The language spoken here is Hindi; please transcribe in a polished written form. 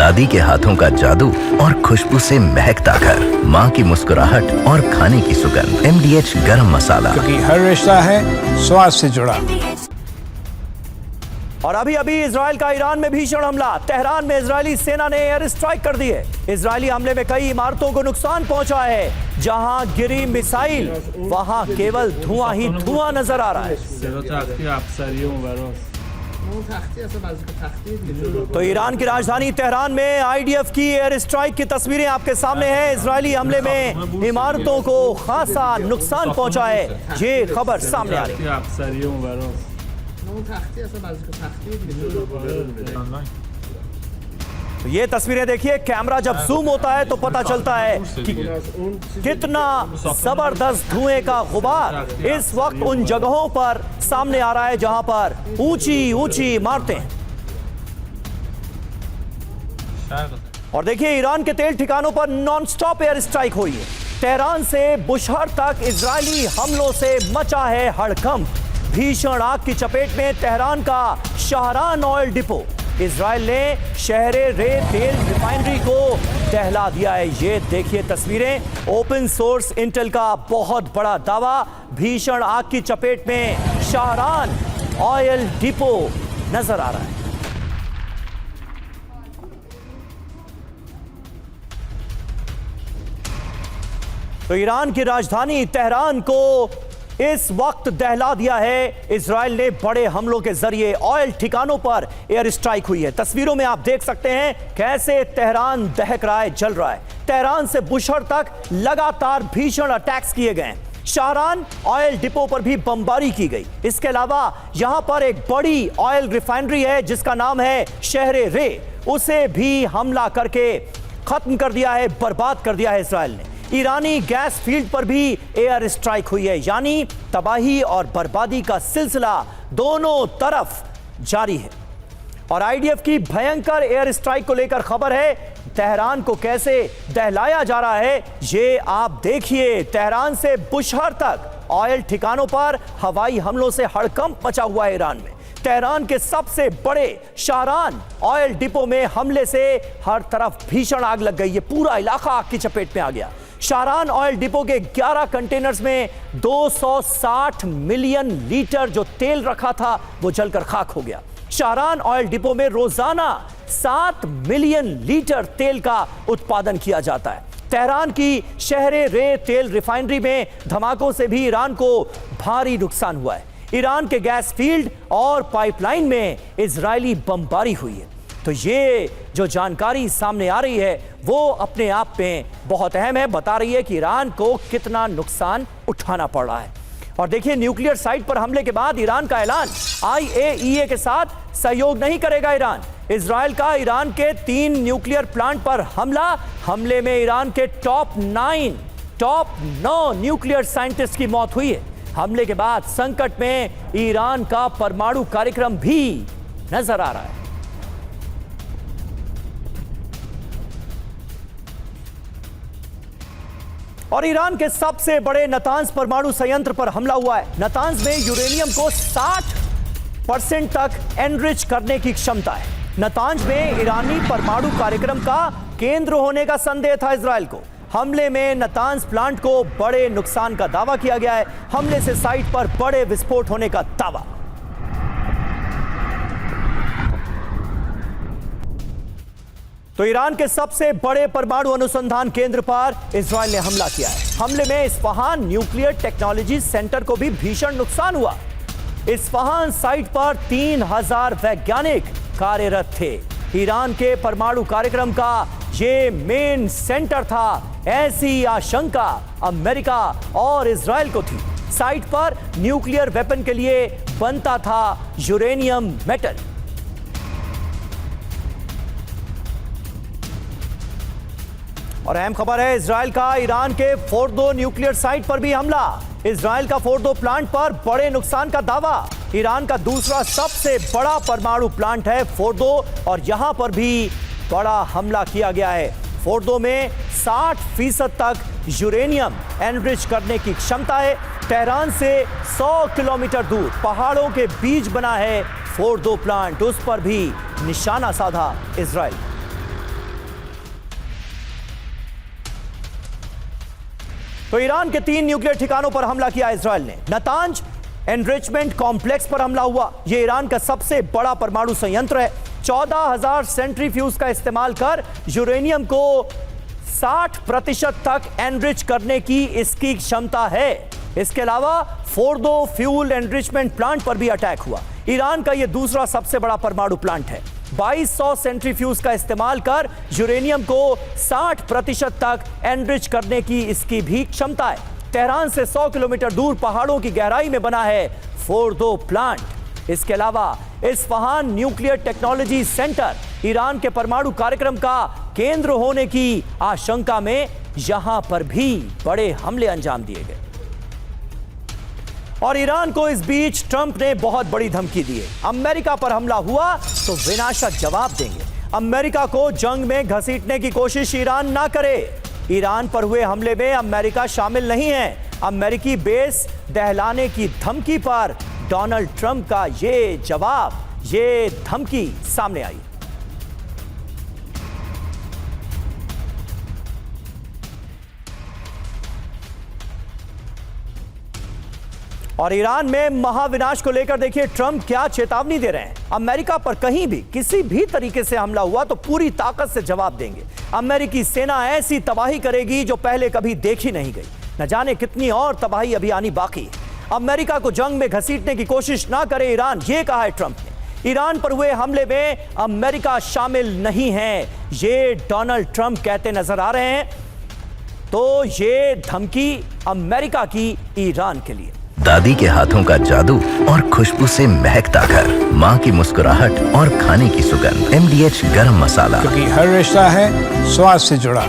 दादी के हाथों का जादू और खुशबू से महकता घर, माँ की मुस्कुराहट और खाने की सुगंध। MDH गरम मसाला, क्योंकि हर रिश्ता है स्वाद से जुड़ा। और अभी अभी इजराइल का ईरान में भीषण हमला। तेहरान में इजरायली सेना ने एयर स्ट्राइक कर दी है। इजरायली हमले में कई इमारतों को नुकसान पहुंचा है। जहां गिरी मिसाइल वहां केवल धुआं ही धुआं नजर आ रहा है। तो ईरान की राजधानी तेहरान में IDF की एयर स्ट्राइक की तस्वीरें आपके सामने हैं। इजरायली हमले में इमारतों को खासा नुकसान पहुंचा है, ये खबर सामने आ रही है। तो ये तस्वीरें देखिए, कैमरा जब जूम होता है तो पता चलता है कि कितना जबरदस्त धुएं का गुबार इस वक्त उन जगहों पर सामने आ रहा है जहां पर ऊंची ऊंची इमारतें। और देखिए, ईरान के तेल ठिकानों पर नॉनस्टॉप एयर स्ट्राइक हुई है। तेहरान से बुशहर तक इजरायली हमलों से मचा है हड़कंप। भीषण आग की चपेट में तेहरान का शाहरान ऑयल डिपो। इजराइल ने शहरे रे तेल रिफाइनरी को दहला दिया है। ये देखिए तस्वीरें, ओपन सोर्स इंटेल का बहुत बड़ा दावा। भीषण आग की चपेट में शाहरान ऑयल डिपो नजर आ रहा है। तो ईरान की राजधानी तेहरान को इस वक्त दहला दिया है। इजराइल ने बड़े हमलों के जरिए ऑयल ठिकानों पर एयर स्ट्राइक हुई है। तस्वीरों में आप देख सकते हैं कैसे तेहरान दहक रहा है, जल रहा है। तेहरान से बुशहर तक लगातार भीषण अटैक्स किए गए। शाहरान ऑयल डिपो पर भी बमबारी की गई। इसके अलावा यहां पर एक बड़ी ऑयल रिफाइनरी है जिसका नाम है शहरे रे, उसे भी हमला करके खत्म कर दिया है, बर्बाद कर दिया है इजराइल ने। ईरानी गैस फील्ड पर भी एयर स्ट्राइक हुई है, यानी तबाही और बर्बादी का सिलसिला दोनों तरफ जारी है। और IDF की भयंकर एयर स्ट्राइक को लेकर खबर है। तेहरान को कैसे दहलाया जा रहा है ये आप देखिए। तेहरान से बुशहर तक ऑयल ठिकानों पर हवाई हमलों से हड़कंप मचा हुआ है ईरान में। तेहरान के सबसे बड़े शाहरान ऑयल डिपो में हमले से हर तरफ भीषण आग लग गई है। पूरा इलाका आग की चपेट में आ गया। शाहरान ऑयल डिपो के 11 कंटेनर्स में 260 मिलियन लीटर जो तेल रखा था वो जलकर खाक हो गया। शाहरान ऑयल डिपो में रोजाना 7 मिलियन लीटर तेल का उत्पादन किया जाता है। तेहरान की शहरे रे तेल रिफाइनरी में धमाकों से भी ईरान को भारी नुकसान हुआ है। ईरान के गैस फील्ड और पाइपलाइन में इजरायली बमबारी हुई है। तो ये जो जानकारी सामने आ रही है वो अपने आप में बहुत अहम है, बता रही है कि ईरान को कितना नुकसान उठाना पड़ रहा है। और देखिए, न्यूक्लियर साइट पर हमले के बाद ईरान का ऐलान, IAEA के साथ सहयोग नहीं करेगा ईरान। इजराइल का ईरान के 3 न्यूक्लियर प्लांट पर हमले में ईरान के टॉप 9 न्यूक्लियर साइंटिस्ट की मौत हुई है। हमले के बाद संकट में ईरान का परमाणु कार्यक्रम भी नजर आ रहा है। और ईरान के सबसे बड़े नातांज परमाणु संयंत्र पर हमला हुआ है। नातांज में यूरेनियम को 60% तक एनरिच करने की क्षमता है। नातांज में ईरानी परमाणु कार्यक्रम का केंद्र होने का संदेह था इजराइल को। हमले में नातांज प्लांट को बड़े नुकसान का दावा किया गया है। हमले से साइट पर बड़े विस्फोट होने का दावा। तो ईरान के सबसे बड़े परमाणु अनुसंधान केंद्र पर इजराइल ने हमला किया है। हमले में इस्फहान न्यूक्लियर टेक्नोलॉजी सेंटर को भी भीषण नुकसान हुआ। इस्फहान साइट पर 3000 वैज्ञानिक कार्यरत थे। ईरान के परमाणु कार्यक्रम का ये मेन सेंटर था। ऐसी आशंका अमेरिका और इजराइल को थी। साइट पर न्यूक्लियर वेपन के लिए बनता था यूरेनियम मेटल। और अहम खबर है, इजराइल का ईरान के फोर्डो न्यूक्लियर साइट पर भी हमला। इजराइल का फोर्डो प्लांट पर बड़े नुकसान का दावा। ईरान का दूसरा सबसे बड़ा परमाणु प्लांट है फोर्डो, और यहां पर भी बड़ा हमला किया गया है। फोर्डो में 60% तक यूरेनियम एनरिच करने की क्षमता है। तेहरान से 100 किलोमीटर दूर पहाड़ों के बीच बना है फोर्डो प्लांट, उस पर भी निशाना साधा इजराइल। तो ईरान के 3 न्यूक्लियर ठिकानों पर हमला किया इजरायल ने। नतांज एनरिचमेंट कॉम्प्लेक्स पर हमला हुआ। यह ईरान का सबसे बड़ा परमाणु संयंत्र है। 14,000 सेंट्रीफ्यूज का इस्तेमाल कर यूरेनियम को 60% तक एनरिच करने की इसकी क्षमता है। इसके अलावा फोर्डो फ्यूल एनरिचमेंट प्लांट पर भी अटैक हुआ। ईरान का यह दूसरा सबसे बड़ा परमाणु प्लांट है। 2200 सेंट्रीफ्यूज का इस्तेमाल कर यूरेनियम को 60% तक एनरिच करने की इसकी भी क्षमता है। तेहरान से 100 किलोमीटर दूर पहाड़ों की गहराई में बना है फोर्डो प्लांट। इसके अलावा Isfahan nuclear technology centre Iran के परमाणु कार्यक्रम का केंद्र होने की आशंका में यहां पर भी बड़े हमले अंजाम दिए गए। और ईरान को इस बीच ट्रंप ने बहुत बड़ी धमकी दी है। अमेरिका पर हमला हुआ तो विनाशक जवाब देंगे। अमेरिका को जंग में घसीटने की कोशिश ईरान ना करे। ईरान पर हुए हमले में अमेरिका शामिल नहीं है। अमेरिकी बेस दहलाने की धमकी पर डोनाल्ड ट्रंप का ये जवाब, ये धमकी सामने आई। और ईरान में महाविनाश को लेकर देखिए ट्रंप क्या चेतावनी दे रहे हैं। अमेरिका पर कहीं भी किसी भी तरीके से हमला हुआ तो पूरी ताकत से जवाब देंगे। अमेरिकी सेना ऐसी तबाही करेगी जो पहले कभी देखी नहीं गई। न जाने कितनी और तबाही अभी आनी बाकी है। अमेरिका को जंग में घसीटने की कोशिश ना करे ईरान, ये कहा है ट्रंप ने। ईरान पर हुए हमले में अमेरिका शामिल नहीं है, ये डोनाल्ड ट्रंप कहते नजर आ रहे हैं। तो ये धमकी अमेरिका की ईरान के लिए। दादी के हाथों का जादू और खुशबू से महकता घर, माँ की मुस्कुराहट और खाने की सुगंध। MDH गरम मसाला, क्योंकि हर रिश्ता है स्वाद से जुड़ा।